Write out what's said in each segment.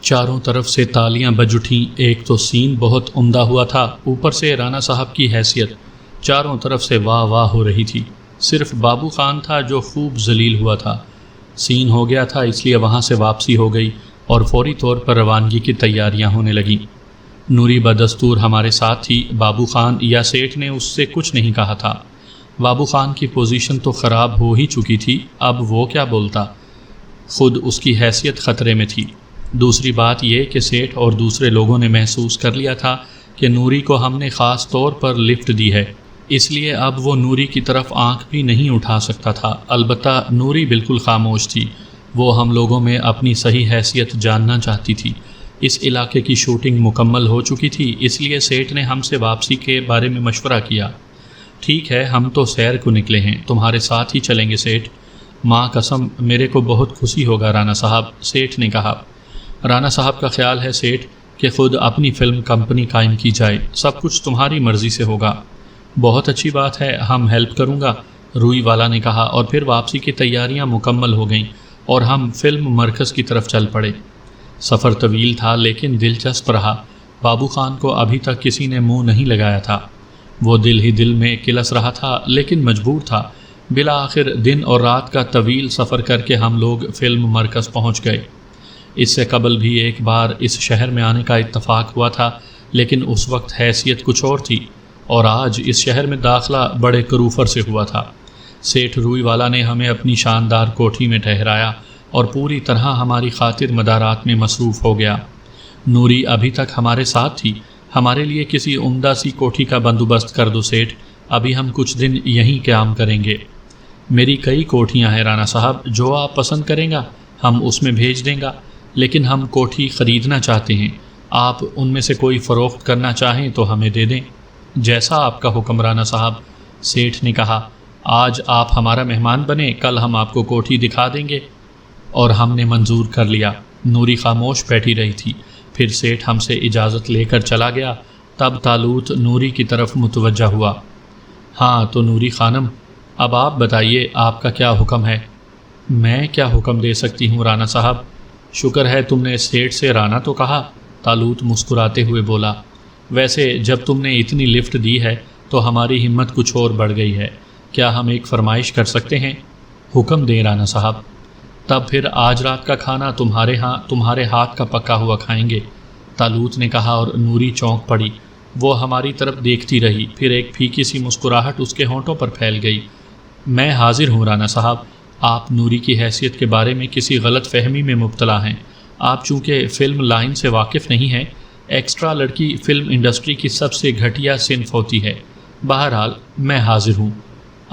چاروں طرف سے تالیاں بج اٹھیں۔ ایک تو سین بہت عمدہ ہوا تھا، اوپر سے رانا صاحب کی حیثیت، چاروں طرف سے واہ واہ ہو رہی تھی۔ صرف بابو خان تھا جو خوب ذلیل ہوا تھا۔ سین ہو گیا تھا اس لیے وہاں سے واپسی ہو گئی اور فوری طور پر روانگی کی تیاریاں ہونے لگیں۔ نوری بدستور ہمارے ساتھ تھی۔ بابو خان یا سیٹھ نے اس سے کچھ نہیں کہا تھا۔ بابو خان کی پوزیشن تو خراب ہو ہی چکی تھی، اب وہ کیا بولتا، خود اس کی حیثیت خطرے میں تھی۔ دوسری بات یہ کہ سیٹھ اور دوسرے لوگوں نے محسوس کر لیا تھا کہ نوری کو ہم نے خاص طور پر لفٹ دی ہے، اس لیے اب وہ نوری کی طرف آنکھ بھی نہیں اٹھا سکتا تھا۔ البتہ نوری بالکل خاموش تھی، وہ ہم لوگوں میں اپنی صحیح حیثیت جاننا چاہتی تھی۔ اس علاقے کی شوٹنگ مکمل ہو چکی تھی، اس لیے سیٹھ نے ہم سے واپسی کے بارے میں مشورہ کیا۔ ٹھیک ہے، ہم تو سیر کو نکلے ہیں، تمہارے ساتھ ہی چلیں گے سیٹھ۔ ماں قسم میرے کو بہت خوشی ہوگا رانا صاحب، سیٹھ نے کہا۔ رانا صاحب کا خیال ہے سیٹھ کہ خود اپنی فلم کمپنی قائم کی جائے، سب کچھ تمہاری مرضی سے ہوگا۔ بہت اچھی بات ہے، ہم ہیلپ کروں گا، روئی والا نے کہا، اور پھر واپسی کی تیاریاں مکمل ہو گئیں اور ہم فلم مرکز کی طرف چل پڑے۔ سفر طویل تھا لیکن دلچسپ رہا۔ بابو خان کو ابھی تک کسی نے منہ نہیں لگایا تھا، وہ دل ہی دل میں کلس رہا تھا لیکن مجبور تھا۔ بالآخر دن اور رات کا طویل سفر کر کے ہم لوگ فلم مرکز پہنچ گئے۔ اس سے قبل بھی ایک بار اس شہر میں آنے کا اتفاق ہوا تھا، لیکن اس وقت حیثیت کچھ اور تھی، اور آج اس شہر میں داخلہ بڑے کروفر سے ہوا تھا۔ سیٹھ روئی والا نے ہمیں اپنی شاندار کوٹھی میں ٹھہرایا اور پوری طرح ہماری خاطر مدارات میں مصروف ہو گیا۔ نوری ابھی تک ہمارے ساتھ تھی۔ ہمارے لیے کسی عمدہ سی کوٹھی کا بندوبست کر دو سیٹھ، ابھی ہم کچھ دن یہیں قیام کریں گے۔ میری کئی کوٹھیاں ہیں رانا صاحب، جو آپ پسند کریں گا ہم اس میں بھیج دیں گا، لیکن ہم کوٹھی خریدنا چاہتے ہیں، آپ ان میں سے کوئی فروخت کرنا چاہیں تو ہمیں دے دیں۔ جیسا آپ کا حکم رانا صاحب، سیٹھ نے کہا۔ آج آپ ہمارا مہمان بنے، کل ہم آپ کو کوٹھی دکھا دیں گے، اور ہم نے منظور کر لیا۔ نوری خاموش بیٹھی رہی تھی، پھر سیٹھ ہم سے اجازت لے کر چلا گیا۔ تب طالوت نوری کی طرف متوجہ ہوا۔ ہاں تو نوری خانم، اب آپ بتائیے آپ کا کیا حکم ہے؟ میں کیا حکم دے سکتی ہوں رانا صاحب؟ شکر ہے تم نے سیٹھ سے رانا تو کہا، طالوت مسکراتے ہوئے بولا۔ ویسے جب تم نے اتنی لفٹ دی ہے تو ہماری ہمت کچھ اور بڑھ گئی ہے، کیا ہم ایک فرمائش کر سکتے ہیں؟ حکم دیں رانا صاحب۔ تب پھر آج رات کا کھانا تمہارے ہاتھ کا پکا ہوا کھائیں گے، طالوت نے کہا، اور نوری چونک پڑی۔ وہ ہماری طرف دیکھتی رہی، پھر ایک پھیکی سی مسکراہٹ اس کے ہونٹوں پر پھیل گئی۔ میں حاضر ہوں رانا صاحب، آپ نوری کی حیثیت کے بارے میں کسی غلط فہمی میں مبتلا ہیں۔ آپ چونکہ فلم لائن سے واقف نہیں ہیں، ایکسٹرا لڑکی فلم انڈسٹری کی سب سے گھٹیا صنف ہوتی ہے۔ بہرحال میں حاضر ہوں،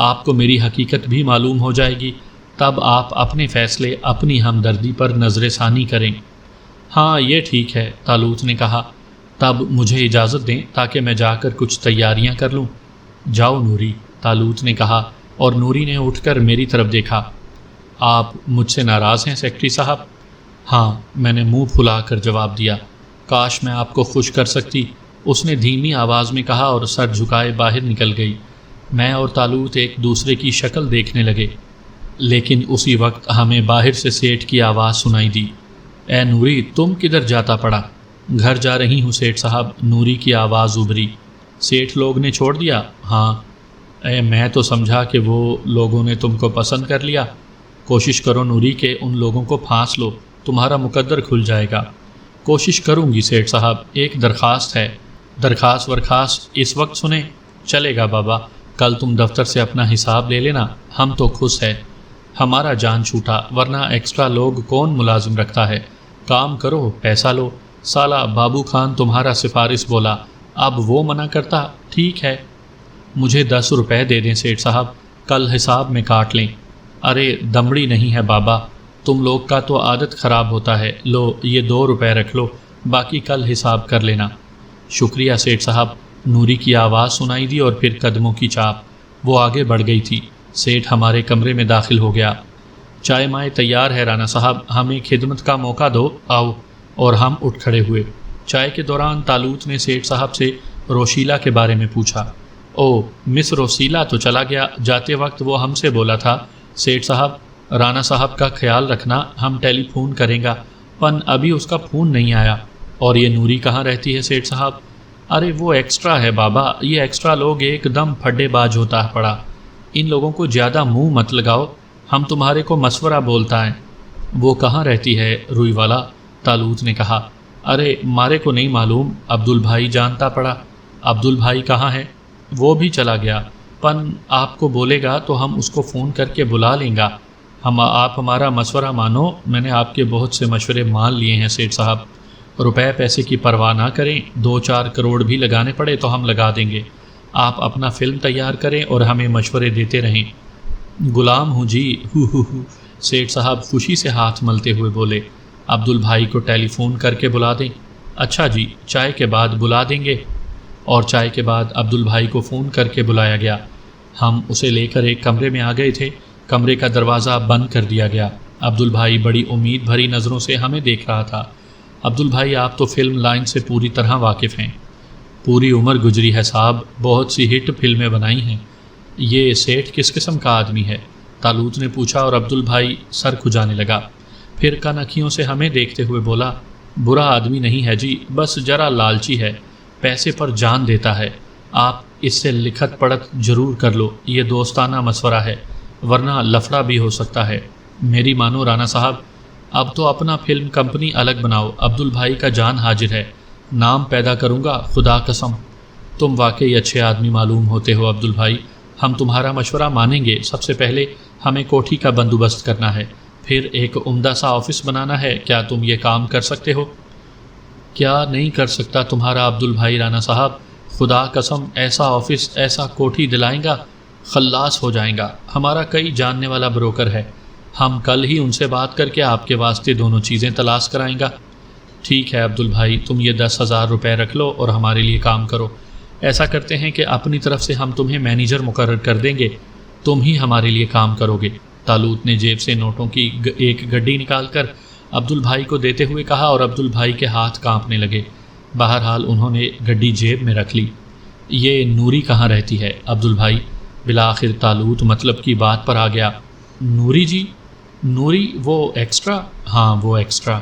آپ کو میری حقیقت بھی معلوم ہو جائے گی، تب آپ اپنے فیصلے اپنی ہمدردی پر نظر ثانی کریں۔ ہاں یہ ٹھیک ہے، طالوت نے کہا۔ تب مجھے اجازت دیں تاکہ میں جا کر کچھ تیاریاں کر لوں۔ جاؤ نوری، طالوت نے کہا، اور نوری نے اٹھ کر میری طرف دیکھا۔ آپ مجھ سے ناراض ہیں سیکرٹری صاحب؟ ہاں، میں نے منہ پھلا کر جواب دیا۔ کاش میں آپ کو خوش کر سکتی، اس نے دھیمی آواز میں کہا اور سر جھکائے باہر نکل گئی۔ میں اور طالوت ایک دوسرے کی شکل دیکھنے لگے، لیکن اسی وقت ہمیں باہر سے سیٹھ کی آواز سنائی دی۔ اے نوری، تم کدھر جاتا پڑا؟ گھر جا رہی ہوں سیٹھ صاحب، نوری کی آواز ابھری۔ سیٹھ لوگ نے چھوڑ دیا؟ ہاں۔ میں تو سمجھا کہ وہ لوگوں نے تم کو پسند کر لیا۔ کوشش کرو نوری کہ ان لوگوں کو پھانس لو، تمہارا مقدر کھل جائے گا۔ کوشش کروں گی سیٹھ صاحب، ایک درخواست ہے۔ درخواست اس وقت سنیں؟ چلے گا بابا، کل تم دفتر سے اپنا حساب لے لینا، ہم تو خوش ہیں۔ ہمارا جان چھوٹا، ورنہ ایکسٹرا لوگ کون ملازم رکھتا ہے؟ کام کرو، پیسہ لو۔ سالہ بابو خان تمہارا سفارش بولا، اب وہ منع کرتا؟ ٹھیک ہے، مجھے 10 روپے دے دیں سیٹھ صاحب، کل حساب میں کاٹ لیں۔ ارے دمڑی نہیں ہے بابا، تم لوگ کا تو عادت خراب ہوتا ہے، لو یہ 2 روپے رکھ لو، باقی کل حساب کر لینا۔ شکریہ سیٹھ صاحب، نوری کی آواز سنائی دی اور پھر قدموں کی چاپ، وہ آگے بڑھ گئی تھی۔ سیٹھ ہمارے کمرے میں داخل ہو گیا۔ چائے مائے تیار ہے رانا صاحب، ہمیں خدمت کا موقع دو، آؤ، اور ہم اٹھ کھڑے ہوئے۔ چائے کے دوران طالوت نے سیٹھ صاحب سے روشیلا کے بارے میں پوچھا۔ او مس روسیلا تو چلا گیا، جاتے وقت وہ ہم سے بولا تھا، سیٹھ صاحب رانا صاحب کا خیال رکھنا، ہم ٹیلی فون کریں گا پن ابھی اس کا فون نہیں آیا۔ اور یہ نوری کہاں رہتی ہے سیٹھ صاحب؟ ارے وہ ایکسٹرا ہے بابا، یہ ایکسٹرا لوگ ایک دم پھڈے باز ہوتا ہے پڑا، ان لوگوں کو زیادہ منہ مت لگاؤ، ہم تمہارے کو مشورہ بولتا ہے۔ وہ کہاں رہتی ہے روئی والا؟ تالوت نے کہا۔ ارے مارے کو نہیں معلوم، عبد البھائی جانتا پڑا۔ عبد البھائی کہاں ہے؟ وہ بھی چلا گیا، پن آپ کو بولے گا تو ہم اس کو فون کر کے بلا لیں گا۔ آپ ہمارا مشورہ مانو، میں نے آپ کے بہت سے مشورے مان لیے ہیں سیٹھ صاحب، روپے پیسے کی پرواہ نہ کریں، 2-4 کروڑ بھی لگانے پڑے تو ہم لگا دیں گے، آپ اپنا فلم تیار کریں اور ہمیں مشورے دیتے رہیں۔ غلام ہوں جی، ہو سیٹھ صاحب خوشی سے ہاتھ ملتے ہوئے بولے۔ عبد البھائی کو ٹیلی فون کر کے بلا دیں؟ اچھا جی، چائے کے بعد بلا دیں گے۔ اور چائے کے بعد عبد البھائی کو فون کر کے بلایا گیا۔ ہم اسے لے کر ایک کمرے میں آ گئے تھے، کمرے کا دروازہ بند کر دیا گیا۔ عبد البھائی بڑی امید بھری نظروں سے ہمیں دیکھ رہا تھا۔ عبد البھائی آپ تو فلم لائن سے پوری طرح واقف ہیں، پوری عمر گزری ہے صاحب، بہت سی ہٹ فلمیں بنائی ہیں، یہ سیٹھ کس قسم کا آدمی ہے؟ تالوت نے پوچھا اور عبد البھائی سر کھجانے لگا، پھر کن اکھیوں سے ہمیں دیکھتے ہوئے بولا، برا آدمی نہیں ہے جی، بس ذرا لالچی ہے، پیسے پر جان دیتا ہے، آپ اس سے لکھت پڑھت ضرور کر لو، یہ دوستانہ مشورہ ہے، ورنہ لفڑا بھی ہو سکتا ہے۔ میری مانو رانا صاحب، اب تو اپنا فلم کمپنی الگ بناؤ، عبد البھائی کا جان حاضر ہے، نام پیدا کروں گا خدا قسم۔ تم واقعی اچھے آدمی معلوم ہوتے ہو عبد البھائی، ہم تمہارا مشورہ مانیں گے۔ سب سے پہلے ہمیں کوٹھی کا بندوبست کرنا ہے، پھر ایک عمدہ سا آفس بنانا ہے، کیا تم یہ کام کر سکتے ہو؟ کیا نہیں کر سکتا تمہارا عبد البھائی رانا صاحب، خدا قسم ایسا آفس ایسا کوٹھی دلائیں گا، خلاص ہو جائیں گا، ہمارا کئی جاننے والا بروکر ہے، ہم کل ہی ان سے بات کر کے آپ کے واسطے دونوں چیزیں تلاش کرائیں گا۔ ٹھیک ہے عبد البھائی، تم یہ 10,000 روپے رکھ لو اور ہمارے لیے کام کرو۔ ایسا کرتے ہیں کہ اپنی طرف سے ہم تمہیں مینیجر مقرر کر دیں گے، تم ہی ہمارے لیے کام کرو گے۔ تالوت نے جیب سے نوٹوں کی ایک گڈی نکال کر عبد البھائی کو دیتے ہوئے کہا اور عبد البھائی کے ہاتھ کانپنے لگے۔ بہرحال انہوں نے گڈی جیب میں رکھ لی۔ یہ نوری کہاں رہتی ہے عبد البھائی؟ بالآخر تالوت مطلب کی بات پر آ گیا۔ نوری جی؟ نوری وہ ایکسٹرا؟ ہاں وہ ایکسٹرا،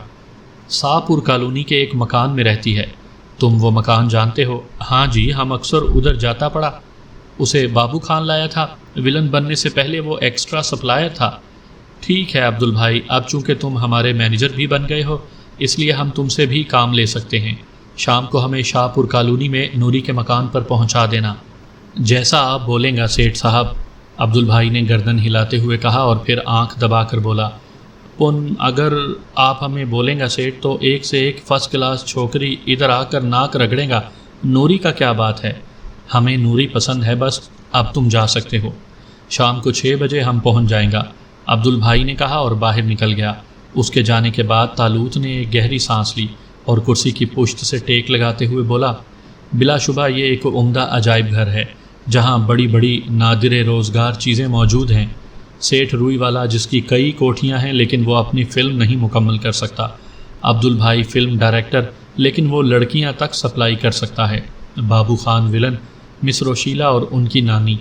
ساپور کالونی کے ایک مکان میں رہتی ہے۔ تم وہ مکان جانتے ہو؟ ہاں جی، ہم اکثر ادھر جاتا پڑا، اسے بابو خان لایا تھا، ولن بننے سے پہلے وہ ایکسٹرا سپلائر تھا۔ ٹھیک ہے عبد البھائی، اب چونکہ تم ہمارے مینیجر بھی بن گئے ہو، اس لیے ہم تم سے بھی کام لے سکتے ہیں۔ شام کو ہمیں شاہپور کالونی میں نوری کے مکان پر پہنچا دینا۔ جیسا آپ بولیں گا سیٹھ صاحب، عبد البھائی نے گردن ہلاتے ہوئے کہا اور پھر آنکھ دبا کر بولا، پن اگر آپ ہمیں بولیں گا سیٹھ تو ایک سے ایک فرسٹ کلاس چھوکری ادھر آ کر ناک رگڑے گا، نوری کا کیا بات ہے؟ ہمیں نوری پسند ہے، بس اب تم جا سکتے ہو، شام کو 6 بجے ہم پہنچ جائیں گا، عبد البھائی نے کہا اور باہر نکل گیا۔ اس کے جانے کے بعد تالوت نے ایک گہری سانس لی اور کرسی کی پشت سے ٹیک لگاتے ہوئے بولا، بلا شبہ یہ ایک عمدہ عجائب گھر ہے جہاں بڑی بڑی نادر روزگار چیزیں موجود ہیں۔ سیٹھ روئی والا جس کی کئی کوٹھیاں ہیں لیکن وہ اپنی فلم نہیں مکمل کر سکتا، عبد البھائی فلم ڈائریکٹر لیکن وہ لڑکیاں تک سپلائی کر سکتا ہے، بابو خان ولن، مس روشیلا اور ان کی نانی،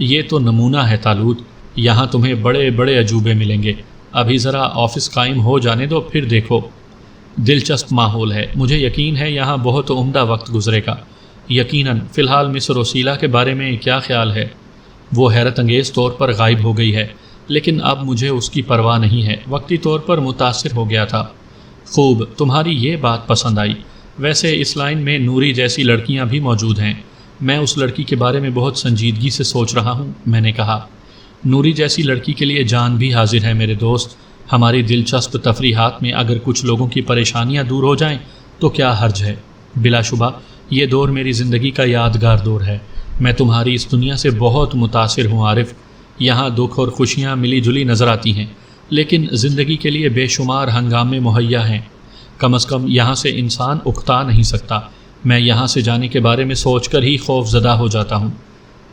یہ تو نمونہ ہے تالوت، یہاں تمہیں بڑے بڑے عجوبے ملیں گے، ابھی ذرا آفس قائم ہو جانے دو پھر دیکھو۔ دلچسپ ماحول ہے، مجھے یقین ہے یہاں بہت عمدہ وقت گزرے گا۔ یقیناً، فی الحال مس روسیلا کے بارے میں کیا خیال ہے؟ وہ حیرت انگیز طور پر غائب ہو گئی ہے، لیکن اب مجھے اس کی پرواہ نہیں ہے، وقتی طور پر متاثر ہو گیا تھا۔ خوب، تمہاری یہ بات پسند آئی، ویسے اس لائن میں نوری جیسی لڑکیاں بھی موجود ہیں، میں اس لڑکی کے بارے میں بہت سنجیدگی سے سوچ رہا ہوں، میں نے کہا۔ نوری جیسی لڑکی کے لیے جان بھی حاضر ہے میرے دوست، ہماری دلچسپ تفریحات میں اگر کچھ لوگوں کی پریشانیاں دور ہو جائیں تو کیا حرج ہے؟ بلا شبہ یہ دور میری زندگی کا یادگار دور ہے، میں تمہاری اس دنیا سے بہت متاثر ہوں عارف، یہاں دکھ اور خوشیاں ملی جلی نظر آتی ہیں، لیکن زندگی کے لیے بے شمار ہنگامے مہیا ہیں، کم از کم یہاں سے انسان اکتا نہیں سکتا، میں یہاں سے جانے کے بارے میں سوچ کر ہی خوف زدہ ہو جاتا ہوں۔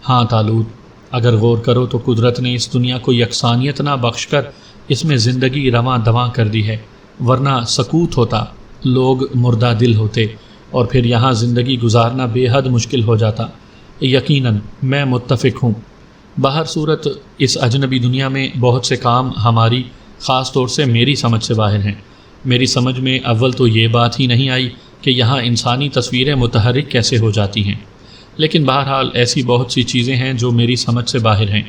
ہاں تالوت، اگر غور کرو تو قدرت نے اس دنیا کو یکسانیت نہ بخش کر اس میں زندگی رواں دواں کر دی ہے، ورنہ سکوت ہوتا، لوگ مردہ دل ہوتے اور پھر یہاں زندگی گزارنا بے حد مشکل ہو جاتا۔ یقیناً میں متفق ہوں، بہر صورت اس اجنبی دنیا میں بہت سے کام ہماری خاص طور سے میری سمجھ سے باہر ہیں، میری سمجھ میں اول تو یہ بات ہی نہیں آئی کہ یہاں انسانی تصویریں متحرک کیسے ہو جاتی ہیں، لیکن بہرحال ایسی بہت سی چیزیں ہیں جو میری سمجھ سے باہر ہیں۔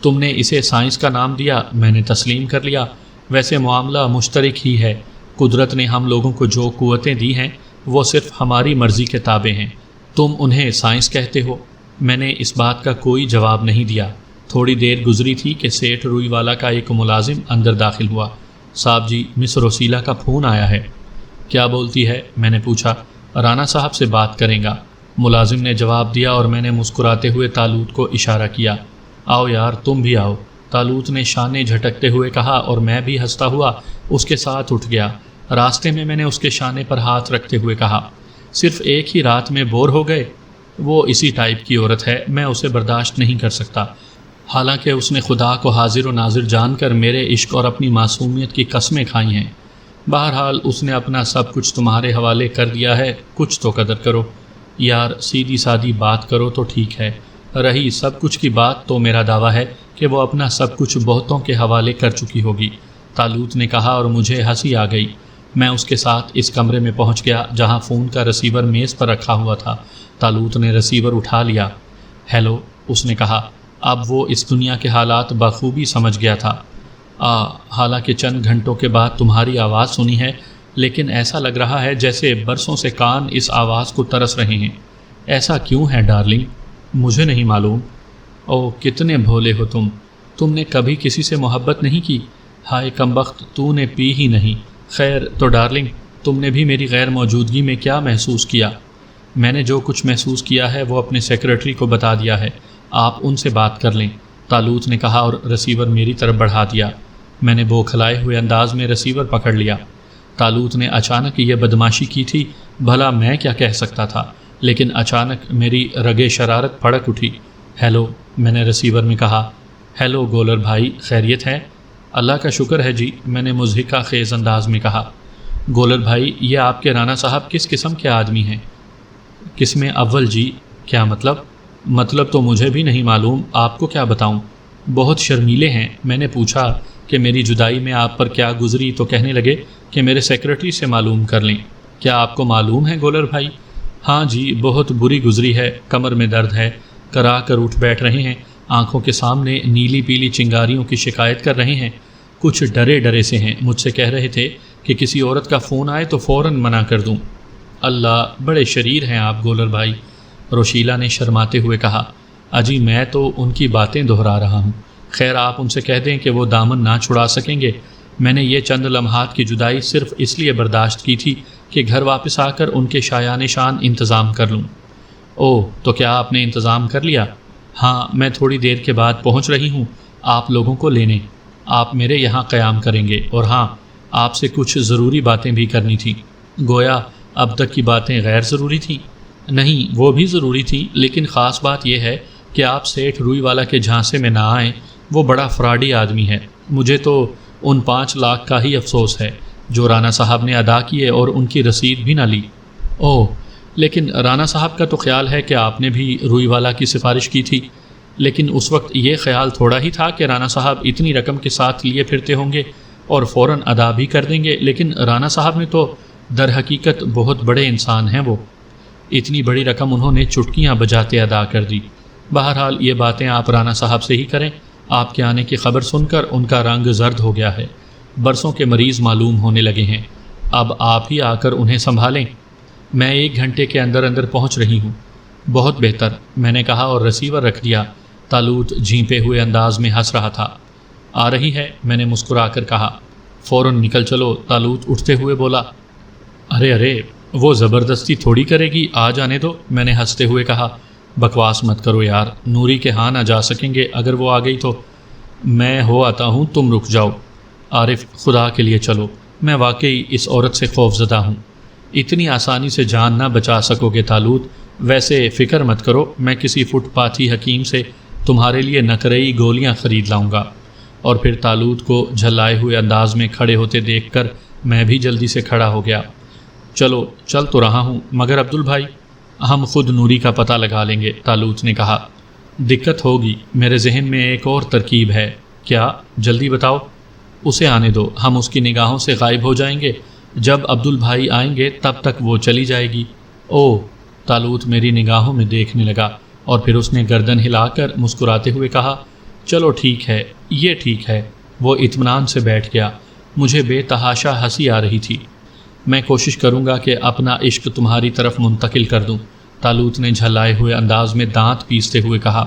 تم نے اسے سائنس کا نام دیا، میں نے تسلیم کر لیا۔ ویسے معاملہ مشترک ہی ہے۔ قدرت نے ہم لوگوں کو جو قوتیں دی ہیں وہ صرف ہماری مرضی کے تابع ہیں۔ تم انہیں سائنس کہتے ہو۔ میں نے اس بات کا کوئی جواب نہیں دیا۔ تھوڑی دیر گزری تھی کہ سیٹھ روئی والا کا ایک ملازم اندر داخل ہوا۔ صاحب جی، مس روسیلہ کا فون آیا ہے۔ کیا بولتی ہے؟ میں نے پوچھا۔ رانا صاحب سے بات کریں گا، ملازم نے جواب دیا، اور میں نے مسکراتے ہوئے طالوت کو اشارہ کیا۔ آؤ یار، تم بھی آؤ، طالوت نے شانے جھٹکتے ہوئے کہا، اور میں بھی ہنستا ہوا اس کے ساتھ اٹھ گیا۔ راستے میں نے اس کے شانے پر ہاتھ رکھتے ہوئے کہا، صرف ایک ہی رات میں بور ہو گئے؟ وہ اسی ٹائپ کی عورت ہے، میں اسے برداشت نہیں کر سکتا۔ حالانکہ اس نے خدا کو حاضر و ناظر جان کر میرے عشق اور اپنی معصومیت کی قسمیں کھائی ہیں۔ بہرحال اس نے اپنا سب کچھ تمہارے حوالے کر دیا ہے، کچھ تو قدر کرو یار، سیدھی سادی بات کرو تو ٹھیک ہے۔ رہی سب کچھ کی بات، تو میرا دعویٰ ہے کہ وہ اپنا سب کچھ بہتوں کے حوالے کر چکی ہوگی، طالوت نے کہا، اور مجھے ہنسی آ گئی۔ میں اس کے ساتھ اس کمرے میں پہنچ گیا جہاں فون کا رسیور میز پر رکھا ہوا تھا۔ طالوت نے رسیور اٹھا لیا۔ ہیلو، اس نے کہا۔ اب وہ اس دنیا کے حالات بخوبی سمجھ گیا تھا۔ حالانکہ چند گھنٹوں کے بعد تمہاری آواز سنی ہے، لیکن ایسا لگ رہا ہے جیسے برسوں سے کان اس آواز کو ترس رہے ہیں۔ ایسا کیوں ہے ڈارلنگ؟ مجھے نہیں معلوم۔ او کتنے بھولے ہو تم نے کبھی کسی سے محبت نہیں کی؟ ہائے کمبخت، تو نے پی ہی نہیں۔ خیر تو ڈارلنگ، تم نے بھی میری غیر موجودگی میں کیا محسوس کیا؟ میں نے جو کچھ محسوس کیا ہے وہ اپنے سیکرٹری کو بتا دیا ہے، آپ ان سے بات کر لیں، طالوت نے کہا، اور رسیور میری طرف بڑھا دیا۔ میں نے بوکھلائے ہوئے انداز میں رسیور پکڑ لیا۔ طالوت نے اچانک یہ بدماشی کی تھی، بھلا میں کیا کہہ سکتا تھا، لیکن اچانک میری رگے شرارت بھڑک اٹھی۔ ہیلو، میں نے رسیور میں کہا۔ ہیلو گولر بھائی، خیریت ہے؟ اللہ کا شکر ہے جی، میں نے مضحکہ خیز انداز میں کہا۔ گولر بھائی، یہ آپ کے رانا صاحب کس قسم کے آدمی ہیں؟ قسم اول جی؟ کیا مطلب؟ مطلب تو مجھے بھی نہیں معلوم، آپ کو کیا بتاؤں؟ بہت شرمیلے ہیں۔ میں نے پوچھا کہ میری جدائی میں آپ پر کیا گزری، تو کہنے لگے کہ میرے سیکرٹری سے معلوم کر لیں۔ کیا آپ کو معلوم ہے گولر بھائی؟ ہاں جی، بہت بری گزری ہے، کمر میں درد ہے، کرا کر اٹھ بیٹھ رہے ہیں، آنکھوں کے سامنے نیلی پیلی چنگاریوں کی شکایت کر رہے ہیں، کچھ ڈرے ڈرے سے ہیں، مجھ سے کہہ رہے تھے کہ کسی عورت کا فون آئے تو فوراً منع کر دوں۔ اللہ، بڑے شریر ہیں آپ گولر بھائی، روشیلہ نے شرماتے ہوئے کہا۔ اجی میں تو ان کی باتیں دہرا رہا ہوں، خیر آپ ان سے کہہ دیں کہ وہ دامن نہ چھڑا سکیں گے۔ میں نے یہ چند لمحات کی جدائی صرف اس لیے برداشت کی تھی کہ گھر واپس آ کر ان کے شایان شان انتظام کر لوں۔ اوہ، تو کیا آپ نے انتظام کر لیا؟ ہاں، میں تھوڑی دیر کے بعد پہنچ رہی ہوں آپ لوگوں کو لینے۔ آپ میرے یہاں قیام کریں گے، اور ہاں، آپ سے کچھ ضروری باتیں بھی کرنی تھیں۔ گویا اب تک کی باتیں غیر ضروری تھیں؟ نہیں، وہ بھی ضروری تھیں، لیکن خاص بات یہ ہے کہ آپ سیٹھ روئی والا کے جھانسے میں نہ آئیں، وہ بڑا فراڈی آدمی ہے۔ مجھے تو ان 5 لاکھ کا ہی افسوس ہے جو رانا صاحب نے ادا کیے اور ان کی رسید بھی نہ لی۔ اوہ، لیکن رانا صاحب کا تو خیال ہے کہ آپ نے بھی روئی والا کی سفارش کی تھی، لیکن اس وقت یہ خیال تھوڑا ہی تھا کہ رانا صاحب اتنی رقم کے ساتھ لیے پھرتے ہوں گے اور فوراً ادا بھی کر دیں گے، لیکن رانا صاحب نے تو در حقیقت بہت بڑے انسان ہیں، وہ اتنی بڑی رقم انہوں نے چٹکیاں بجاتے ادا کر دی۔ بہرحال یہ باتیں آپ رانا صاحب سے ہی کریں، آپ کے آنے کی خبر سن کر ان کا رنگ زرد ہو گیا ہے، برسوں کے مریض معلوم ہونے لگے ہیں، اب آپ ہی آ کر انہیں سنبھالیں۔ میں 1 گھنٹے کے اندر اندر پہنچ رہی ہوں۔ بہت بہتر، میں نے کہا اور رسیور رکھ دیا۔ طالوت جھینپے ہوئے انداز میں ہنس رہا تھا۔ آ رہی ہے، میں نے مسکرا کر کہا۔ فوراً نکل چلو، طالوت اٹھتے ہوئے بولا۔ ارے وہ زبردستی تھوڑی کرے گی، آ جانے دو، میں نے ہنستے ہوئے کہا۔ بکواس مت کرو یار، نوری کے ہاں نہ جا سکیں گے، اگر وہ آ گئی تو میں ہو آتا ہوں، تم رک جاؤ۔ عارف، خدا کے لیے چلو، میں واقعی اس عورت سے خوف زدہ ہوں، اتنی آسانی سے جان نہ بچا سکو گے طالوت۔ ویسے فکر مت کرو، میں کسی فٹ پاتھی حکیم سے تمہارے لیے نقرئی گولیاں خرید لاؤں گا۔ اور پھر طالوت کو جھلائے ہوئے انداز میں کھڑے ہوتے دیکھ کر میں بھی جلدی سے کھڑا ہو گیا۔ چلو، چل تو رہا ہوں، مگر عبدل بھائی، ہم خود نوری کا پتہ لگا لیں گے، طالوت نے کہا۔ دقت ہوگی، میرے ذہن میں ایک اور ترکیب ہے۔ کیا؟ جلدی بتاؤ۔ اسے آنے دو، ہم اس کی نگاہوں سے غائب ہو جائیں گے، جب عبد البھائی آئیں گے تب تک وہ چلی جائے گی۔ او، طالوت میری نگاہوں میں دیکھنے لگا اور پھر اس نے گردن ہلا کر مسکراتے ہوئے کہا، چلو ٹھیک ہے، یہ ٹھیک ہے۔ وہ اطمینان سے بیٹھ گیا۔ مجھے بے تحاشا ہنسی آ رہی تھی۔ میں کوشش کروں گا کہ اپنا عشق تمہاری طرف منتقل کر دوں، طالوت نے جھلائے ہوئے انداز میں دانت پیستے ہوئے کہا۔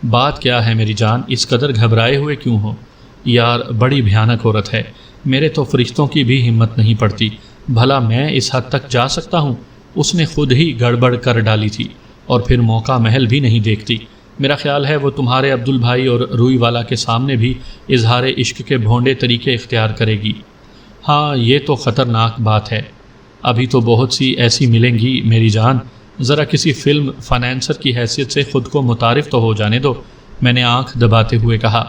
بات کیا ہے میری جان، اس قدر گھبرائے ہوئے کیوں ہو؟ یار بڑی بھیانک عورت ہے، میرے تو فرشتوں کی بھی ہمت نہیں پڑتی، بھلا میں اس حد تک جا سکتا ہوں؟ اس نے خود ہی گڑبڑ کر ڈالی تھی اور پھر موقع محل بھی نہیں دیکھتی۔ میرا خیال ہے وہ تمہارے عبد البھائی اور روئی والا کے سامنے بھی اظہار عشق کے بھونڈے طریقے اختیار کرے گی۔ ہاں یہ تو خطرناک بات ہے، ابھی تو بہت سی ایسی ملیں گی میری جان، ذرا کسی فلم فنانسر کی حیثیت سے خود کو متعارف تو ہو جانے دو، میں نے آنکھ دباتے ہوئے کہا۔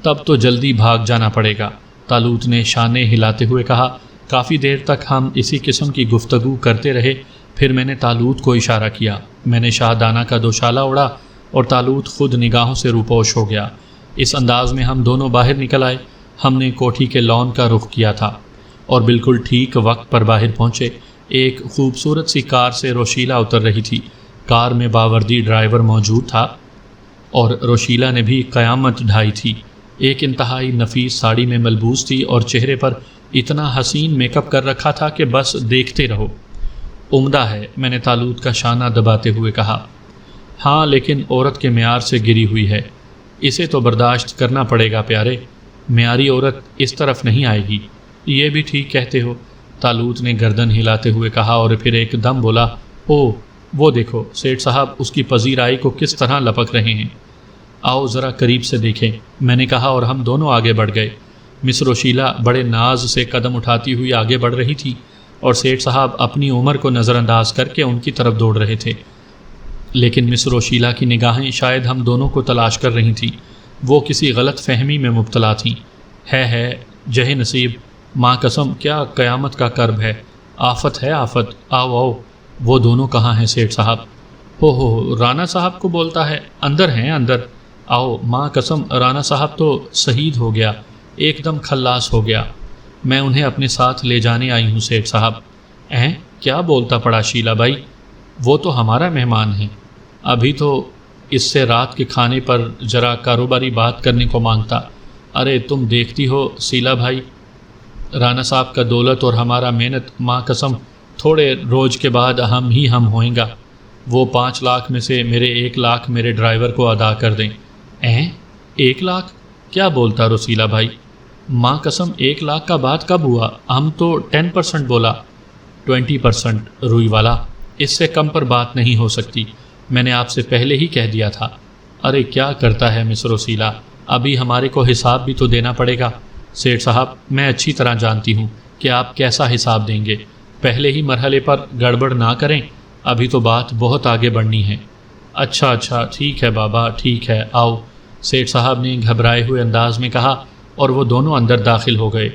تب تو جلدی بھاگ جانا پڑے گا، طالوت نے شانے ہلاتے ہوئے کہا۔ کافی دیر تک ہم اسی قسم کی گفتگو کرتے رہے، پھر میں نے طالوت کو اشارہ کیا، میں نے شاہدانہ کا دوشالہ اڑا اور طالوت خود نگاہوں سے روپوش ہو گیا۔ اس انداز میں ہم دونوں باہر نکل آئے۔ ہم نے کوٹھی کے لان کا رخ کیا تھا اور بالکل ٹھیک وقت پر باہر پہنچے۔ ایک خوبصورت سی کار سے روشیلا اتر رہی تھی۔ کار میں باوردی ڈرائیور موجود تھا اور روشیلا نے بھی قیامت ڈھائی تھی۔ ایک انتہائی نفیس ساڑی میں ملبوس تھی اور چہرے پر اتنا حسین میک اپ کر رکھا تھا کہ بس دیکھتے رہو۔ عمدہ ہے، میں نے طالوت کا شانہ دباتے ہوئے کہا۔ ہاں لیکن عورت کے معیار سے گری ہوئی ہے، اسے تو برداشت کرنا پڑے گا پیارے، معیاری عورت اس طرف نہیں آئے گی۔ یہ بھی ٹھیک کہتے ہو، طالوت نے گردن ہلاتے ہوئے کہا اور پھر ایک دم بولا، او وہ دیکھو سیٹھ صاحب اس کی پذیرائی کو کس طرح لپک رہے ہیں، آؤ ذرا قریب سے دیکھیں، میں نے کہا اور ہم دونوں آگے بڑھ گئے۔ مس روشیلا بڑے ناز سے قدم اٹھاتی ہوئی آگے بڑھ رہی تھی اور سیٹھ صاحب اپنی عمر کو نظر انداز کر کے ان کی طرف دوڑ رہے تھے، لیکن مس روشیلا کی نگاہیں شاید ہم دونوں کو تلاش کر رہی تھیں، وہ کسی غلط فہمی میں مبتلا تھیں۔ ہے جہے نصیب، ماں قسم کیا قیامت کا کرب ہے، آفت ہے آفت، آؤ آؤ۔ وہ دونوں کہاں ہیں سیٹھ صاحب؟ ہو رانا صاحب کو بولتا ہے، اندر ہیں اندر، آؤ۔ ماں قسم رانا صاحب تو شہید ہو گیا، ایک دم خلاص ہو گیا، میں انہیں اپنے ساتھ لے جانے آئی ہوں سیٹھ صاحب۔ کیا بولتا پڑا شیلا بھائی، وہ تو ہمارا مہمان ہے، ابھی تو اس سے رات کے کھانے پر ذرا کاروباری بات کرنے کو مانگتا۔ ارے تم دیکھتی ہو شیلا بھائی، رانا صاحب کا دولت اور ہمارا محنت، ماں قسم تھوڑے روز کے بعد ہم ہوئیں گا، وہ 5 لاکھ میں سے میرے 1 لاکھ میرے ڈرائیور کو ادا کر دیں۔ 1 لاکھ کیا بولتا رسیلا بھائی، ماں قسم 1 لاکھ کا بات کب ہوا، ہم تو 10% بولا۔ 20% روئی والا، اس سے کم پر بات نہیں ہو سکتی، میں نے آپ سے پہلے ہی کہہ دیا تھا۔ ارے کیا کرتا ہے مس روسیلا، ابھی ہمارے کو حساب بھی تو دینا پڑے گا۔ سیٹھ صاحب میں اچھی طرح جانتی ہوں کہ آپ کیسا حساب دیں گے، پہلے ہی مرحلے پر گڑبڑ نہ کریں، ابھی تو بات بہت آگے بڑھنی ہے۔ اچھا ٹھیک ہے بابا ٹھیک ہے، آؤ، سیٹھ صاحب نے گھبرائے ہوئے انداز میں کہا اور وہ دونوں اندر داخل ہو گئے۔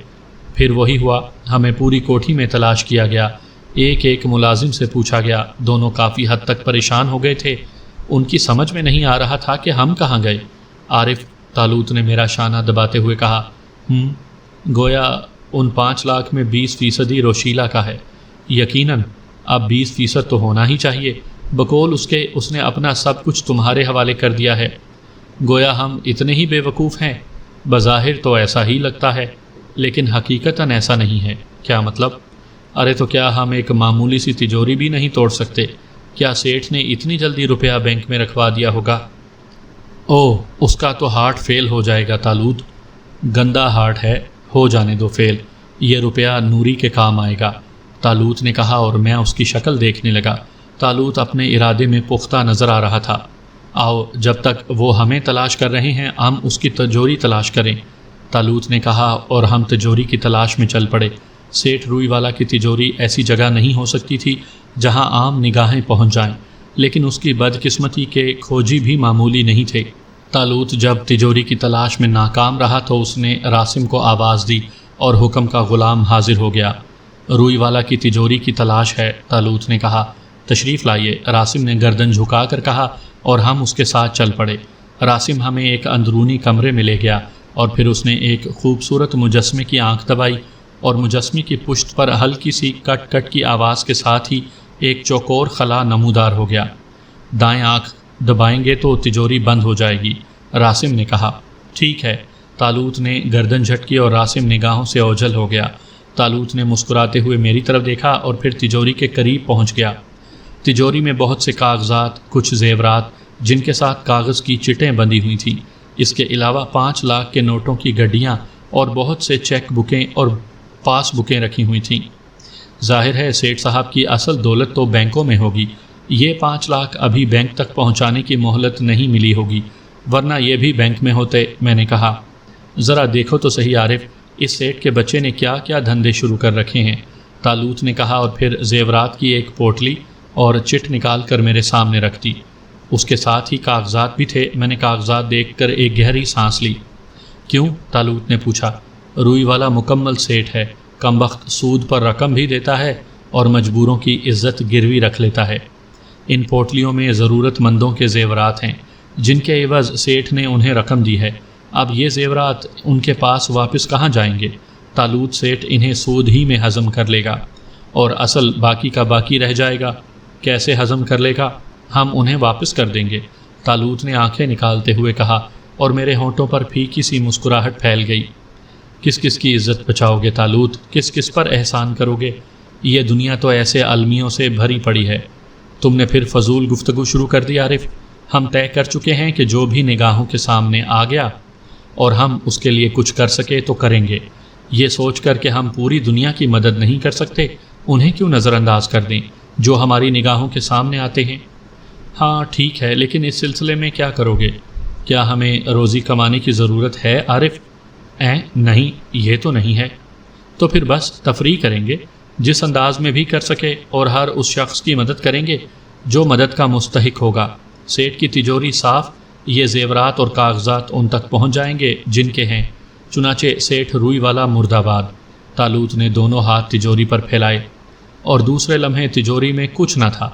پھر وہی ہوا، ہمیں پوری کوٹھی میں تلاش کیا گیا، ایک ملازم سے پوچھا گیا، دونوں کافی حد تک پریشان ہو گئے تھے، ان کی سمجھ میں نہیں آ رہا تھا کہ ہم کہاں گئے۔ عارف، طالوت نے میرا شانہ دباتے ہوئے کہا، گویا ان 5 لاکھ میں 20% روشیلا کا ہے، یقیناً اب 20% تو ہونا ہی چاہیے، بقول اس نے اپنا سب کچھ تمہارے حوالے کر دیا ہے۔ گویا ہم اتنے ہی بے وقوف ہیں، بظاہر تو ایسا ہی لگتا ہے لیکن حقیقتاً ایسا نہیں ہے۔ کیا مطلب؟ ارے تو کیا ہم ایک معمولی سی تجوری بھی نہیں توڑ سکتے؟ کیا سیٹھ نے اتنی جلدی روپیہ بینک میں رکھوا دیا ہوگا؟ اس کا تو ہارٹ فیل ہو جائے گا طالوت، گندا ہارٹ ہے، ہو جانے دو فیل، یہ روپیہ نوری کے کام آئے گا، طالوت نے کہا اور میں اس کی شکل دیکھنے لگا۔ طالوت اپنے ارادے میں پختہ نظر آ رہا تھا۔ آؤ جب تک وہ ہمیں تلاش کر رہے ہیں ہم اس کی تجوری تلاش کریں، طالوت نے کہا اور ہم تجوری کی تلاش میں چل پڑے۔ سیٹھ روئی والا کی تجوری ایسی جگہ نہیں ہو سکتی تھی جہاں عام نگاہیں پہنچ جائیں، لیکن اس کی بدقسمتی کے کھوجی بھی معمولی نہیں تھے۔ طالوت جب تجوری کی تلاش میں ناکام رہا تو اس نے راسم کو آواز دی اور حکم کا غلام حاضر ہو گیا۔ روئی والا کی تجوری کی تلاش ہے، طالوت نے کہا، تشریف لائیے، راسم نے گردن جھکا کر کہا اور ہم اس کے ساتھ چل پڑے۔ راسم ہمیں ایک اندرونی کمرے میں لے گیا اور پھر اس نے ایک خوبصورت مجسمے کی آنکھ دبائی اور مجسمے کی پشت پر ہلکی سی کٹ کٹ کی آواز کے ساتھ ہی ایک چوکور خلا نمودار ہو گیا۔ دائیں آنکھ دبائیں گے تو تجوری بند ہو جائے گی، راسم نے کہا۔ ٹھیک ہے۔ طالوت نے گردن جھٹکی اور راسم نگاہوں سے اوجھل ہو گیا۔ طالوت نے مسکراتے ہوئے میری طرف دیکھا اور پھر تجوری کے قریب پہنچ گیا۔ تجوری میں بہت سے کاغذات، کچھ زیورات جن کے ساتھ کاغذ کی چٹیں بندھی ہوئی تھیں، اس کے علاوہ 5 لاکھ کے نوٹوں کی گڈیاں اور بہت سے چیک بکیں اور پاس بکیں رکھی ہوئی تھیں۔ ظاہر ہے سیٹھ صاحب کی اصل دولت تو بینکوں میں ہوگی، یہ 5 لاکھ ابھی بینک تک پہنچانے کی مہلت نہیں ملی ہوگی، ورنہ یہ بھی بینک میں ہوتے، میں نے کہا۔ ذرا دیکھو تو صحیح عارف، اس سیٹھ کے بچے نے کیا کیا دھندے شروع کر رکھے ہیں، طالوت نے کہا اور پھر زیورات کی ایک پوٹلی اور چٹ نکال کر میرے سامنے رکھ دی۔ اس کے ساتھ ہی کاغذات بھی تھے۔ میں نے کاغذات دیکھ کر ایک گہری سانس لی۔ کیوں؟ طالوت نے پوچھا۔ روئی والا مکمل سیٹھ ہے، کمبخت سود پر رقم بھی دیتا ہے اور مجبوروں کی عزت گروی رکھ لیتا ہے۔ ان پوٹلیوں میں ضرورت مندوں کے زیورات ہیں جن کے عوض سیٹھ نے انہیں رقم دی ہے۔ اب یہ زیورات ان کے پاس واپس کہاں جائیں گے؟ طالوت سیٹھ انہیں سود ہی میں ہضم کر لے گا اور اصل باقی کا باقی رہ جائے گا۔ کیسے ہضم کر لے گا؟ ہم انہیں واپس کر دیں گے، طالوت نے آنکھیں نکالتے ہوئے کہا اور میرے ہونٹوں پر پھیکی سی مسکراہٹ پھیل گئی۔ کس کس کی عزت بچاؤ گے طالوت؟ کس کس پر احسان کرو گے؟ یہ دنیا تو ایسے المیوں سے بھری پڑی ہے۔ تم نے پھر فضول گفتگو شروع کر دی عارف۔ ہم طے کر چکے ہیں کہ جو بھی نگاہوں کے سامنے آ گیا اور ہم اس کے لیے کچھ کر سکے تو کریں گے۔ یہ سوچ کر کہ ہم پوری دنیا کی مدد نہیں کر سکتے، انہیں کیوں نظر انداز کر دیں جو ہماری نگاہوں کے سامنے آتے ہیں؟ ہاں ٹھیک ہے، لیکن اس سلسلے میں کیا کرو گے؟ کیا ہمیں روزی کمانے کی ضرورت ہے عارف؟ نہیں، یہ تو نہیں ہے۔ تو پھر بس تفریح کریں گے، جس انداز میں بھی کر سکے، اور ہر اس شخص کی مدد کریں گے جو مدد کا مستحق ہوگا۔ سیٹھ کی تجوری صاف، یہ زیورات اور کاغذات ان تک پہنچ جائیں گے جن کے ہیں۔ چنانچہ سیٹھ روئی والا مرد آباد۔ طالوت نے دونوں ہاتھ تجوری پر پھیلائے اور دوسرے لمحے تجوری میں کچھ نہ تھا۔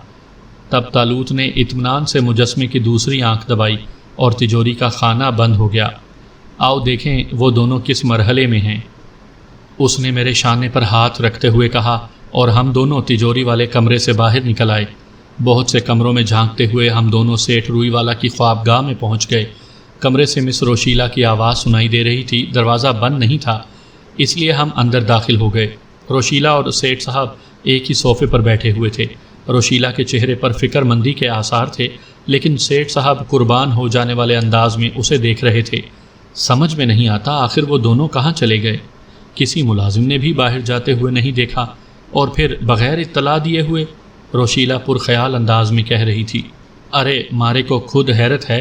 تب طالوت نے اطمینان سے مجسمے کی دوسری آنکھ دبائی اور تجوری کا خانہ بند ہو گیا۔ آؤ دیکھیں وہ دونوں کس مرحلے میں ہیں، اس نے میرے شانے پر ہاتھ رکھتے ہوئے کہا، اور ہم دونوں تجوری والے کمرے سے باہر نکل آئے۔ بہت سے کمروں میں جھانکتے ہوئے ہم دونوں سیٹھ روئی والا کی خوابگاہ میں پہنچ گئے۔ کمرے سے مس روشیلا کی آواز سنائی دے رہی تھی، دروازہ بند نہیں تھا، اس لیے ہم اندر داخل ہو گئے۔ روشیلا اور سیٹھ صاحب ایک ہی صوفے پر بیٹھے ہوئے تھے۔ روشیلا کے چہرے پر فکر مندی کے آثار تھے، لیکن سیٹھ صاحب قربان ہو جانے والے انداز میں اسے دیکھ رہے تھے۔ سمجھ میں نہیں آتا آخر وہ دونوں کہاں چلے گئے۔ کسی ملازم نے بھی باہر جاتے ہوئے نہیں دیکھا، اور پھر بغیر اطلاع دیے ہوئے؟ روشیلا پرخیال انداز میں کہہ رہی تھی۔ ارے مارے کو خود حیرت ہے،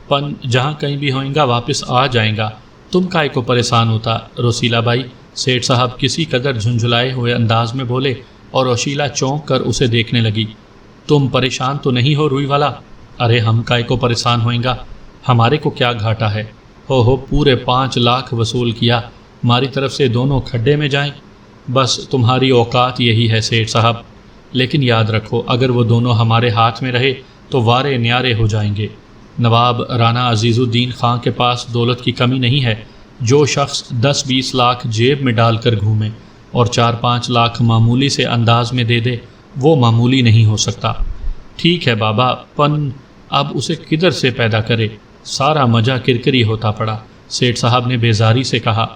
پن جہاں کہیں بھی ہوئیں گا واپس آ جائیں گا، تم کائے کو پریشان ہوتا روسیلا بائی؟ سیٹھ صاحب کسی قدر جھنجھلائے ہوئے انداز میں بولے، اور روشیلا چونک کر اسے دیکھنے لگی۔ تم پریشان تو نہیں ہو روئی والا؟ ارے ہم کائے کو پریشان ہوئیں گا، ہمارے کو کیا گھاٹا ہے؟ ہو پورے 5 لاکھ وصول کیا، ہماری طرف سے دونوں کھڈے میں جائیں۔ بس تمہاری اوقات یہی ہے سیٹھ صاحب، لیکن یاد رکھو اگر وہ دونوں ہمارے ہاتھ میں رہے تو وارے نیارے ہو جائیں گے۔ نواب رانا عزیز الدین خان کے پاس دولت کی کمی نہیں ہے۔ جو شخص 10-20 لاکھ جیب میں ڈال کر گھومے اور 4-5 لاکھ معمولی سے انداز میں دے دے، وہ معمولی نہیں ہو سکتا۔ ٹھیک ہے بابا، پن اب اسے کدھر سے پیدا کرے؟ سارا مزہ کرکری ہوتا پڑا، سیٹھ صاحب نے بیزاری سے کہا۔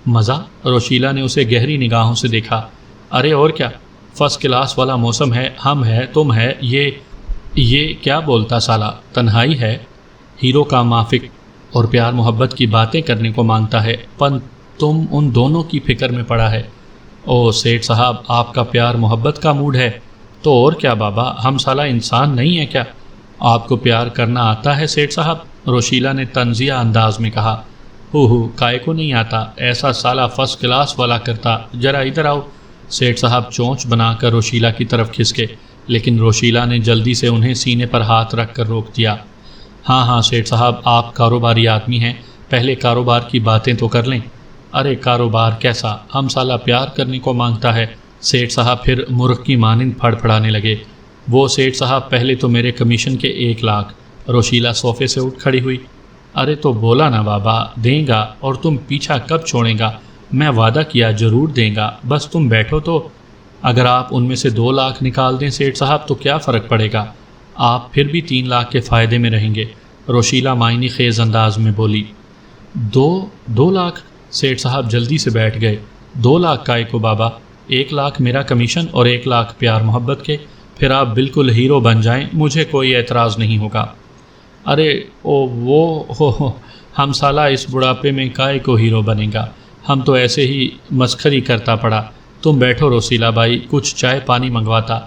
مزہ؟ روشیلا نے اسے گہری نگاہوں سے دیکھا۔ ارے اور کیا، فرسٹ کلاس والا موسم ہے، ہم ہے، تم ہے، یہ کیا بولتا سالا، تنہائی ہے، ہیرو کا مافک اور پیار محبت کی باتیں کرنے کو مانگتا ہے، پن تم ان دونوں کی فکر میں پڑا ہے۔ او سیٹھ صاحب، آپ کا پیار محبت کا موڈ ہے تو اور کیا بابا، ہم سالا انسان نہیں ہیں کیا؟ آپ کو پیار کرنا آتا ہے سیٹھ صاحب؟ روشیلا نے طنزیہ انداز میں کہا۔ ہو کائے کو نہیں آتا، ایسا سالا فرسٹ کلاس والا کرتا، ذرا ادھر آؤ۔ سیٹھ صاحب چونچ بنا کر روشیلا کی طرف کھسکے، لیکن روشیلا نے جلدی سے انہیں سینے پر ہاتھ رکھ کر روک دیا۔ ہاں سیٹھ صاحب، آپ کاروباری آدمی ہیں، پہلے کاروبار کی باتیں تو کر لیں۔ ارے کاروبار کیسا، ہم سالا پیار کرنے کو مانگتا ہے۔ سیٹھ صاحب پھر مرغ کی مانند پھڑ پھڑانے لگے۔ وہ سیٹھ صاحب پہلے تو میرے کمیشن کے 1 لاکھ۔ روشیلا صوفے سے اٹھ کھڑی ہوئی۔ ارے تو بولا نا بابا دیں گا، اور تم پیچھا کب چھوڑیں گا؟ میں وعدہ کیا ضرور دیں گا، بس تم بیٹھو تو۔ اگر آپ ان میں سے 2 لاکھ نکال دیں سیٹھ صاحب تو کیا فرق پڑے گا؟ آپ پھر بھی 3 لاکھ کے فائدے میں رہیں گے، روشیلا معنی خیز انداز میں بولی۔ 2 لاکھ؟ سیٹھ صاحب جلدی سے بیٹھ گئے۔ 2 لاکھ کائے کو بابا؟ 1 لاکھ میرا کمیشن اور 1 لاکھ پیار محبت کے، پھر آپ بالکل ہیرو بن جائیں، مجھے کوئی اعتراض نہیں ہوگا۔ ارے ہم سالہ اس بڑھاپے میں کائے کو ہیرو بنے گا، ہم تو ایسے ہی مسخری کرتا پڑا۔ تم بیٹھو روسیلا بائی، کچھ چائے پانی منگواتا۔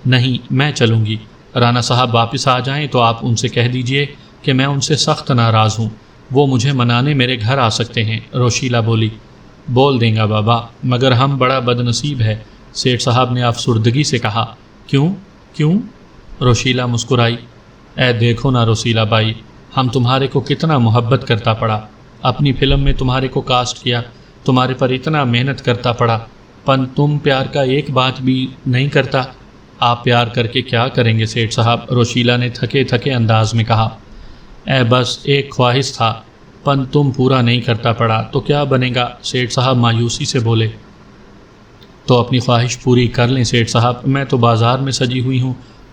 نہیں میں چلوں گی، رانا صاحب واپس آ جائیں تو آپ ان سے کہہ دیجئے کہ میں ان سے سخت ناراض ہوں، وہ مجھے منانے میرے گھر آ سکتے ہیں، روشیلا بولی۔ بول دیں گا بابا، مگر ہم بڑا بد نصیب ہے، سیٹھ صاحب نے افسردگی سے کہا۔ کیوں؟ روشیلا مسکرائی۔ اے دیکھو نا روسیلا بائی، ہم تمہارے کو کتنا محبت کرتا پڑا، اپنی فلم میں تمہارے کو کاسٹ کیا، تمہارے پر اتنا محنت کرتا پڑا، پن تم پیار کا ایک بات بھی نہیں کرتا۔ آپ پیار کر کے کیا کریں گے سیٹھ صاحب؟ روشیلا نے تھکے انداز میں کہا۔ اے بس ایک خواہش تھا، پن تم پورا نہیں کرتا پڑا تو کیا بنے گا؟ سیٹھ صاحب مایوسی سے بولے۔ تو اپنی خواہش پوری کر لیں سیٹھ صاحب، میں تو بازار میں سجی ہوئی ہوں،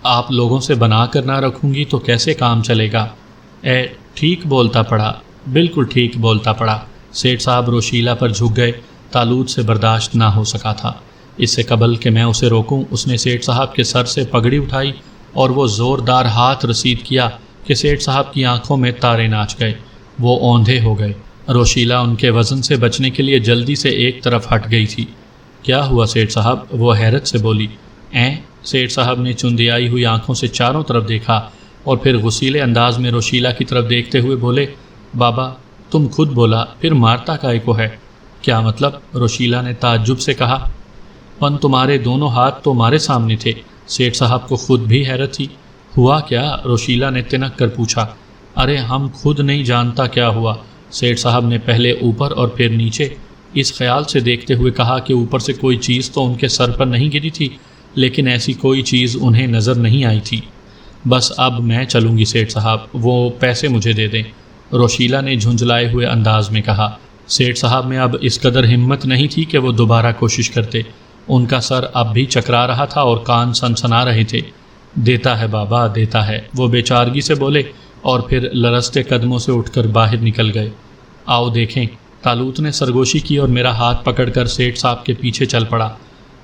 آپ لوگوں سے بنا کر نہ رکھوں گی تو کیسے کام چلے گا؟ اے ٹھیک بولتا پڑا، بالکل ٹھیک بولتا پڑا۔ سیٹھ صاحب روشیلا پر جھک گئے، تالوت سے برداشت نہ ہو سکا تھا۔ اس سے قبل کہ میں اسے روکوں، اس نے سیٹھ صاحب کے سر سے پگڑی اٹھائی اور وہ زوردار ہاتھ رسید کیا کہ سیٹھ صاحب کی آنکھوں میں تارے ناچ گئے، وہ اوندھے ہو گئے۔ روشیلا ان کے وزن سے بچنے کے لیے جلدی سے ایک طرف ہٹ گئی تھی۔ کیا ہوا سیٹھ صاحب؟ وہ حیرت سے بولی۔ سیٹھ صاحب نے چندیائی ہوئی آنکھوں سے چاروں طرف دیکھا اور پھر غصیلے انداز میں روشیلا کی طرف دیکھتے ہوئے بولے، بابا تم خود بولا، پھر مارتا کائے کو ہے؟ کیا مطلب؟ روشیلا نے تعجب سے کہا۔ پن تمہارے دونوں ہاتھ تو ہمارے سامنے تھے۔ سیٹھ صاحب کو خود بھی حیرت تھی۔ ہوا کیا؟ روشیلا نے تنک کر پوچھا۔ ارے ہم خود نہیں جانتا کیا ہوا، سیٹھ صاحب نے پہلے اوپر اور پھر نیچے اس خیال سے دیکھتے ہوئے کہا کہ اوپر سے کوئی چیز تو ان کے سر پر نہیں گری تھی، لیکن ایسی کوئی چیز انہیں نظر نہیں آئی تھی۔ بس اب میں چلوں گی سیٹھ صاحب، وہ پیسے مجھے دے دیں، روشیلا نے جھنجھلائے ہوئے انداز میں کہا۔ سیٹھ صاحب میں اب اس قدر ہمت نہیں تھی کہ وہ دوبارہ کوشش کرتے، ان کا سر اب بھی چکرا رہا تھا اور کان سنسنا رہے تھے۔ دیتا ہے بابا دیتا ہے، وہ بے چارگی سے بولے اور پھر لرزتے قدموں سے اٹھ کر باہر نکل گئے۔ آؤ دیکھیں، تالوت نے سرگوشی کی اور میرا ہاتھ پکڑ کر سیٹھ صاحب کے پیچھے چل پڑا۔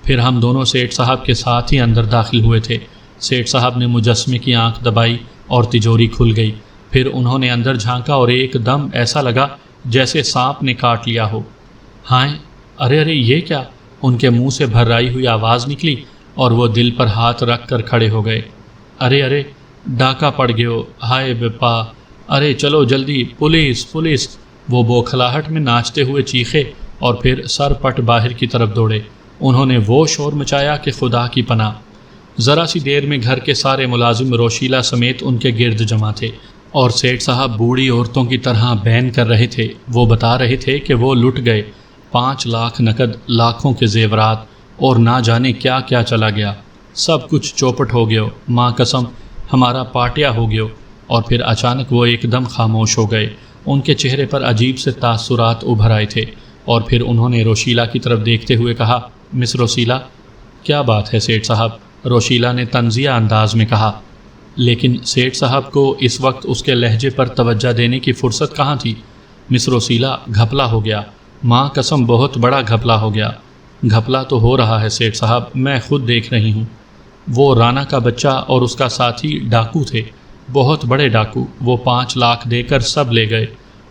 پھر ہم دونوں سیٹھ صاحب کے ساتھ ہی اندر داخل ہوئے تھے۔ سیٹھ صاحب نے مجسمے کی آنکھ دبائی اور تجوری کھل گئی۔ پھر انہوں نے اندر جھانکا اور ایک دم ایسا لگا جیسے سانپ نے کاٹ لیا ہو۔ ہائے ارے یہ کیا؟ ان کے منہ سے بھرائی ہوئی آواز نکلی اور وہ دل پر ہاتھ رکھ کر کھڑے ہو گئے۔ ارے ڈاکہ پڑ گئے، ہائے بپا، ارے چلو جلدی، پولیس پولیس! وہ بوکھلاہٹ میں ناچتے ہوئے چیخے اور پھر سر پٹ باہر کی طرف دوڑے۔ انہوں نے وہ شور مچایا کہ خدا کی پناہ۔ ذرا سی دیر میں گھر کے سارے ملازم روشیلا سمیت ان کے گرد جمع تھے اور سیٹھ صاحب بوڑھی عورتوں کی طرح بین کر رہے تھے۔ وہ بتا رہے تھے کہ وہ لٹ گئے، 5 لاکھ نقد، لاکھوں کے زیورات اور نہ جانے کیا کیا چلا گیا، سب کچھ چوپٹ ہو گیا، ماں قسم ہمارا پاٹیا ہو گیا۔ اور پھر اچانک وہ ایک دم خاموش ہو گئے، ان کے چہرے پر عجیب سے تاثرات ابھر آئے تھے۔ اور پھر انہوں نے روشیلا کی طرف دیکھتے ہوئے کہا، مس روسیلا؟ کیا بات ہے سیٹھ صاحب؟ روشیلا نے طنزیہ انداز میں کہا۔ لیکن سیٹھ صاحب کو اس وقت اس کے لہجے پر توجہ دینے کی فرصت کہاں تھی۔ مس روسیلا گھپلا ہو گیا، ماں قسم بہت بڑا گھپلا ہو گیا۔ گھپلا تو ہو رہا ہے سیٹھ صاحب، میں خود دیکھ رہی ہوں۔ وہ رانا کا بچہ اور اس کا ساتھی ڈاکو تھے، بہت بڑے ڈاکو، وہ 5 لاکھ دے کر سب لے گئے۔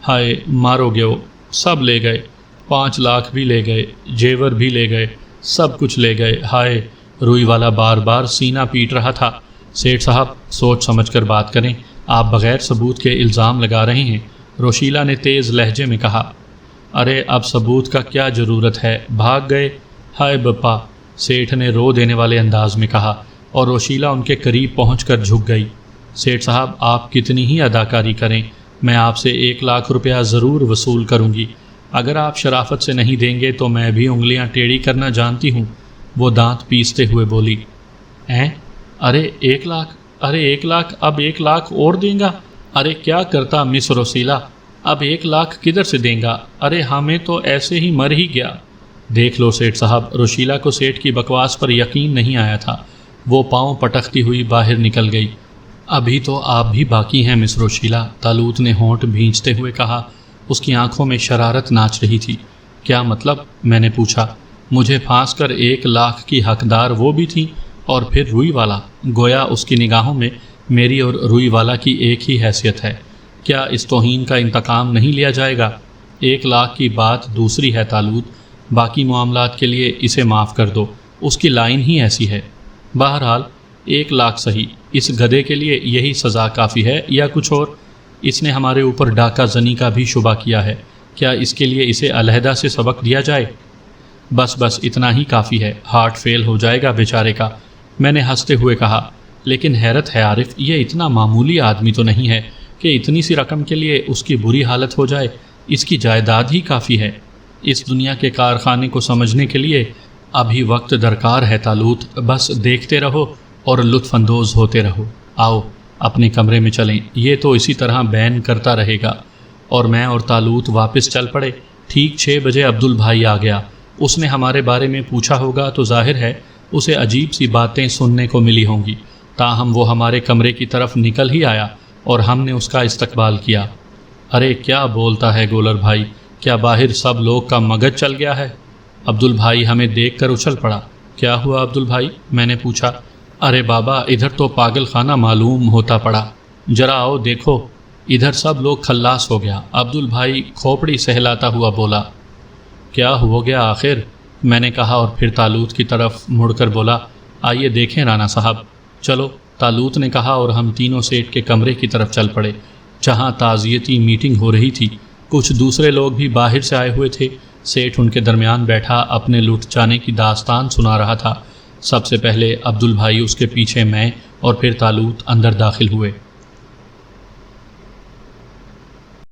ہائے مارو گیو، سب لے گئے، 5 لاکھ بھی لے گئے، جیور بھی لے گئے، سب کچھ لے گئے۔ ہائے! روئی والا بار بار سینہ پیٹ رہا تھا۔ سیٹھ صاحب سوچ سمجھ کر بات کریں، آپ بغیر ثبوت کے الزام لگا رہے ہیں، روشیلا نے تیز لہجے میں کہا۔ ارے اب ثبوت کا کیا ضرورت ہے، بھاگ گئے۔ ہائے بپا، سیٹھ نے رو دینے والے انداز میں کہا اور روشیلا ان کے قریب پہنچ کر جھک گئی۔ سیٹھ صاحب آپ کتنی ہی اداکاری کریں، میں آپ سے 1 لاکھ روپیہ ضرور وصول کروں گی۔ اگر آپ شرافت سے نہیں دیں گے تو میں بھی انگلیاں ٹیڑھی کرنا جانتی ہوں، وہ دانت پیستے ہوئے بولی۔ ارے 1 لاکھ، ارے 1 لاکھ، اب 1 لاکھ اور دیں گا؟ ارے کیا کرتا مس روسیلا، اب 1 لاکھ کدھر سے دیں گا؟ ارے ہمیں تو ایسے ہی مر ہی گیا۔ دیکھ لو سیٹھ صاحب، روشیلا کو سیٹھ کی بکواس پر یقین نہیں آیا تھا۔ وہ پاؤں پٹکتی ہوئی باہر نکل گئی۔ ابھی تو آپ بھی باقی ہیں مس روشیلا، تالوت نے ہونٹ بھینچتے ہوئے کہا۔ اس کی آنکھوں میں شرارت ناچ رہی تھی۔ کیا مطلب؟ میں نے پوچھا۔ مجھے پھانس کر 1 لاکھ کی حقدار وہ بھی تھیں، اور پھر روئی والا۔ گویا اس کی نگاہوں میں میری اور روئی والا کی ایک ہی حیثیت ہے۔ کیا اس توہین کا انتقام نہیں لیا جائے گا؟ 1 لاکھ کی بات دوسری ہے تالوت، باقی معاملات کے لیے اسے معاف کر دو، اس کی لائن ہی ایسی ہے۔ بہرحال 1 لاکھ صحیح، اس گدھے کے لیے یہی سزا کافی ہے یا کچھ اور؟ اس نے ہمارے اوپر ڈاکہ زنی کا بھی شبہ کیا ہے، کیا اس کے لیے اسے علیحدہ سے سبق دیا جائے؟ بس اتنا ہی کافی ہے، ہارٹ فیل ہو جائے گا بیچارے کا، میں نے ہنستے ہوئے کہا۔ لیکن حیرت ہے عارف، یہ اتنا معمولی آدمی تو نہیں ہے کہ اتنی سی رقم کے لیے اس کی بری حالت ہو جائے۔ اس کی جائیداد ہی کافی ہے۔ اس دنیا کے کارخانے کو سمجھنے کے لیے ابھی وقت درکار ہے تالوت، بس دیکھتے رہو اور لطف اندوز ہوتے رہو۔ آؤ اپنے کمرے میں چلیں، یہ تو اسی طرح بین کرتا رہے گا۔ اور میں اور تالوت واپس چل پڑے۔ ٹھیک 6 بجے عبدل بھائی آ گیا۔ اس نے ہمارے بارے میں پوچھا ہوگا تو ظاہر ہے اسے عجیب سی باتیں سننے کو ملی ہوں گی، تاہم وہ ہمارے کمرے کی طرف نکل ہی آیا اور ہم نے اس کا استقبال کیا۔ ارے کیا بولتا ہے گولر بھائی، کیا باہر سب لوگ کا مگج چل گیا ہے؟ عبدل بھائی ہمیں دیکھ کر اچھل پڑا۔ کیا ہوا عبدل بھائی؟ میں نے پوچھا۔ ارے بابا، ادھر تو پاگل خانہ معلوم ہوتا پڑا، ذرا آؤ دیکھو، ادھر سب لوگ خلاص ہو گیا۔ عبدل بھائی کھوپڑی سہلاتا ہوا بولا۔ کیا ہو گیا آخر؟ میں نے کہا اور پھر تالوت کی طرف مڑ کر بولا، آئیے دیکھیں رانا صاحب۔ چلو، تالوت نے کہا اور ہم تینوں سیٹھ کے کمرے کی طرف چل پڑے، جہاں تعزیتی میٹنگ ہو رہی تھی۔ کچھ دوسرے لوگ بھی باہر سے آئے ہوئے تھے۔ سیٹھ ان کے درمیان بیٹھا اپنے لٹ جانے کی داستان سنا رہا تھا۔ سب سے پہلے عبدل بھائی، اس کے پیچھے میں اور پھر تالوت اندر داخل ہوئے۔